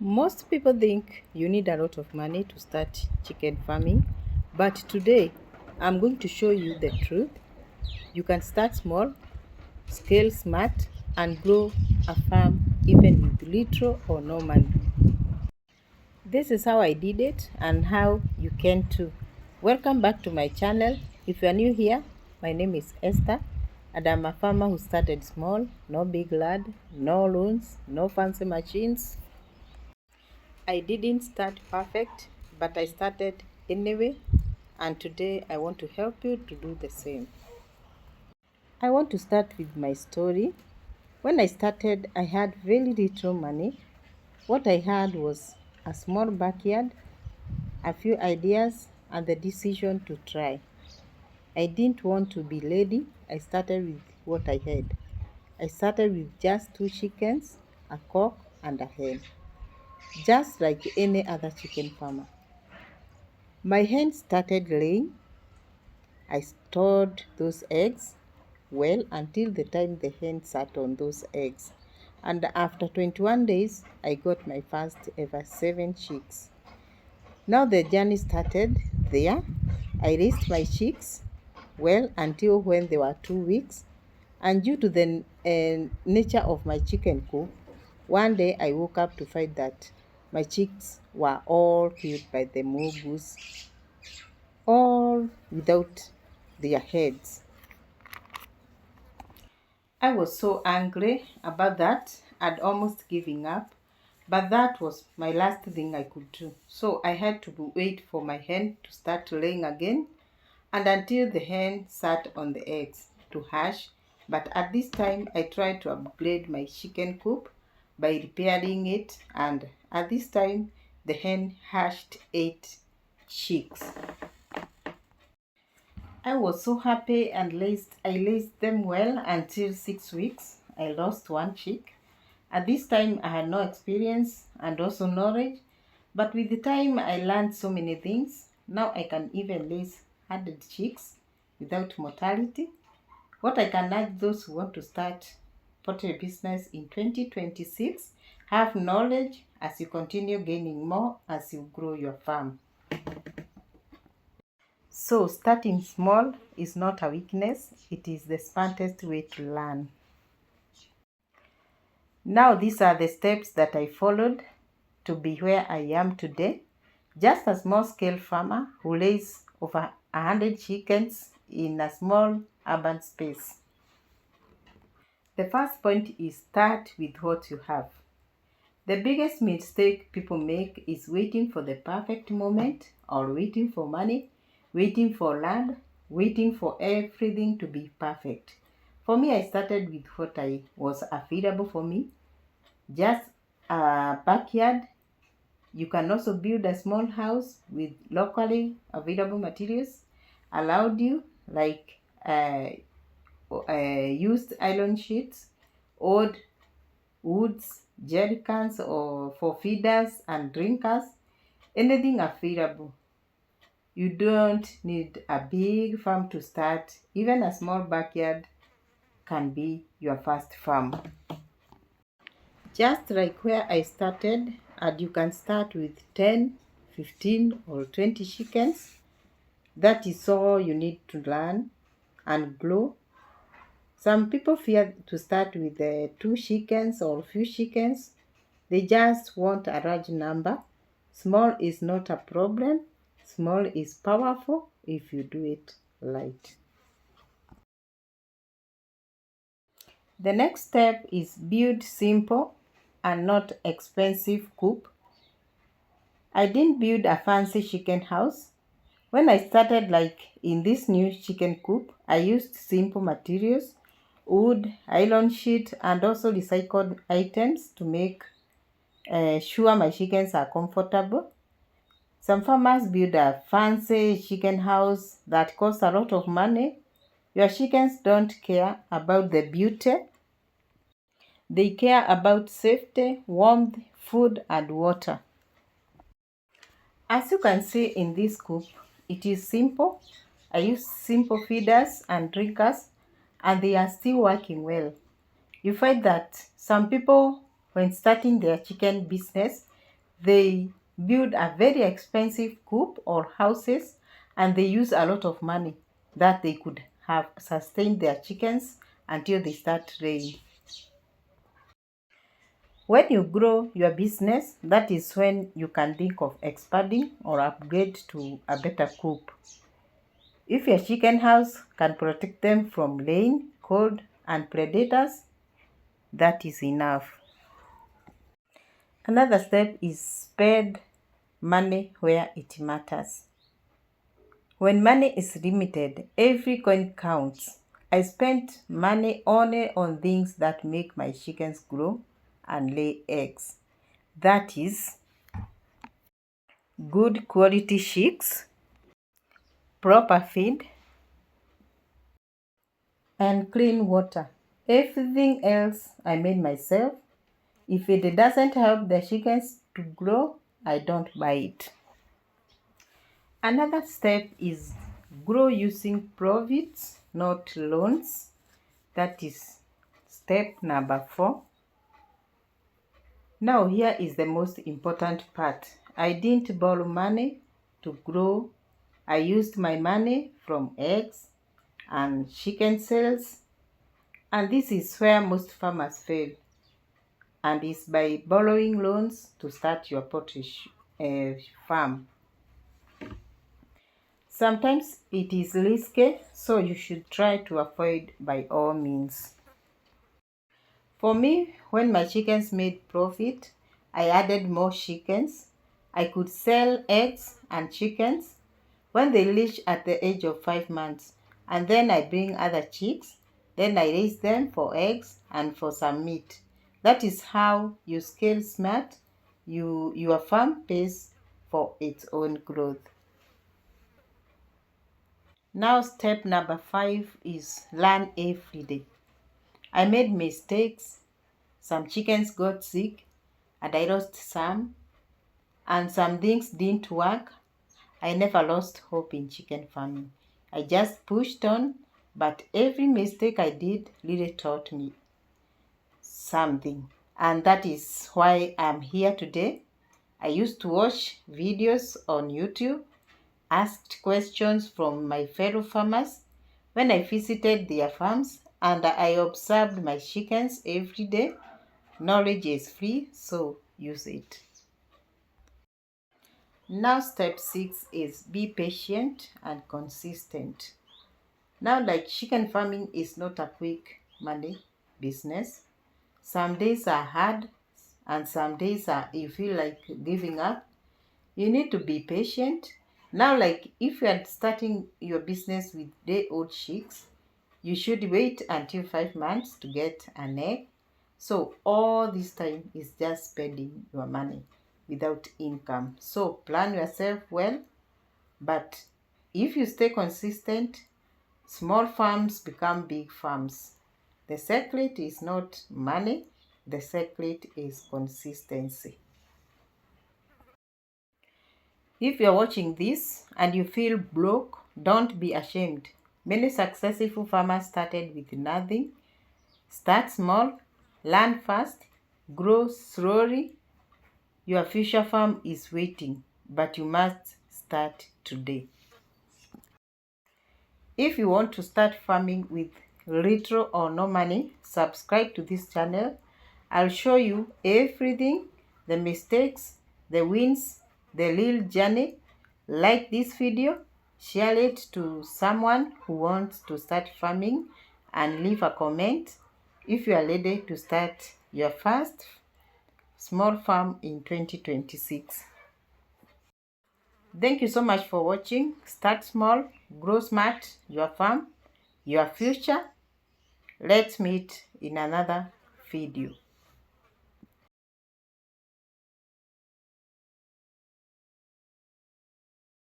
Most people think you need a lot of money to start chicken farming, but today I'm going to show you the truth. You can start small, scale smart, and grow a farm even with little or no money. This is how I did it and how you can too. Welcome back to my channel. If you are new here, my name is Esther and I'm a farmer who started small, no big land, no loans, no fancy machines. I didn't start perfect, but I started anyway, and today I want to help you to do the same. I want to start with my story. When I started, I had very little money. What I had was a small backyard, a few ideas, and the decision to try. I didn't want to be lazy. I started with what I had. I started with just 2 chickens, a cock, and a hen, just like any other chicken farmer. My hen started laying. I stored those eggs well until the time the hen sat on those eggs. And after 21 days, I got my first ever 7 chicks. Now the journey started there. I raised my chicks well until when they were 2 weeks. And due to the nature of my chicken coop, one day I woke up to find that my chicks were all killed by the mongoose, all without their heads. I was so angry about that, I'd almost giving up, but that was my last thing I could do. So I had to wait for my hen to start laying again, and until the hen sat on the eggs to hatch. But at this time, I tried to upgrade my chicken coop by repairing it, and at this time, the hen hatched 8 chicks. I was so happy and I laced them well until 6 weeks. I lost 1 chick. At this time, I had no experience and also knowledge, but with the time, I learned so many things. Now I can even lace 100 chicks without mortality. What I can urge those who want to start poultry business in 2026, have knowledge as you continue gaining more as you grow your farm. So starting small is not a weakness, it is the smartest way to learn. Now these are the steps that I followed to be where I am today. Just a small scale farmer who lays over 100 chickens in a small urban space. The first point is start with what you have. The biggest mistake people make is waiting for the perfect moment or waiting for money, waiting for land, waiting for everything to be perfect. For me, I started with what I was available for me. Just a backyard. You can also build a small house with locally available materials allowed you, like used iron sheets, old woods, jerry cans or for feeders and drinkers, anything available. You don't need a big farm to start. Even a small backyard can be your first farm. Just like where I started, and you can start with 10, 15 or 20 chickens. That is all you need to learn and grow. Some people fear to start with 2 chickens or few chickens. They just want a large number. Small is not a problem. Small is powerful if you do it right. The next step is build simple and not expensive coop. I didn't build a fancy chicken house. When I started like in this new chicken coop, I used simple materials, wood, nylon sheet, and also recycled items to make sure my chickens are comfortable. Some farmers build a fancy chicken house that costs a lot of money. Your chickens don't care about the beauty. They care about safety, warmth, food, and water. As you can see in this coop, it is simple. I use simple feeders and drinkers, and they are still working well. You find that some people, when starting their chicken business, They build a very expensive coop or houses, and they use a lot of money that they could have sustained their chickens until they start laying. When you grow your business, that is when you can think of expanding or upgrade to a better coop. If your chicken house can protect them from rain, cold, and predators, that is enough. Another step is spend money where it matters. When money is limited, every coin counts. I spent money only on things that make my chickens grow and lay eggs. That is good quality chicks, proper feed, and clean water. Everything else I made myself. If it doesn't help the chickens to grow, I don't buy it. Another step is grow using profits, not loans. That is step number 4. Now here is the most important part. I didn't borrow money to grow. I used my money from eggs and chicken sales. And this is where most farmers fail. And it's by borrowing loans to start your poultry farm. Sometimes it is risky, so you should try to avoid by all means. For me, when my chickens made profit, I added more chickens. I could sell eggs and chickens when they reach at the age of 5 months, and then I bring other chicks. Then I raise them for eggs and for some meat. That is how you scale smart. Your farm pays for its own growth. Now step number 5 is learn every day. I made mistakes. Some chickens got sick and I lost some, and some things didn't work. I never lost hope in chicken farming. I just pushed on, but every mistake I did really taught me something. And that is why I'm here today. I used to watch videos on YouTube, asked questions from my fellow farmers when I visited their farms, and I observed my chickens every day. Knowledge is free, so use it. Now step 6 is be patient and consistent. Now, like chicken farming is not a quick money business. Some days are hard and some days you feel like giving up. You need to be patient. Now, like if you are starting your business with day-old chicks, you should wait until 5 months to get an egg. So all this time is just spending your money without income. So plan yourself well, but if you stay consistent, small farms become big farms. The secret is not money, the secret is consistency. If you're watching this and you feel broke, don't be ashamed. Many successful farmers started with nothing. Start small, learn fast, grow slowly. Your future farm is waiting, but you must start today. If you want to start farming with little or no money, subscribe to this channel. I'll show you everything, the mistakes, the wins, the real journey. Like this video, share it to someone who wants to start farming, and leave a comment if you are ready to start your first small farm in 2026. Thank you so much for watching. Start small, grow smart, your farm, your future. Let's meet in another video.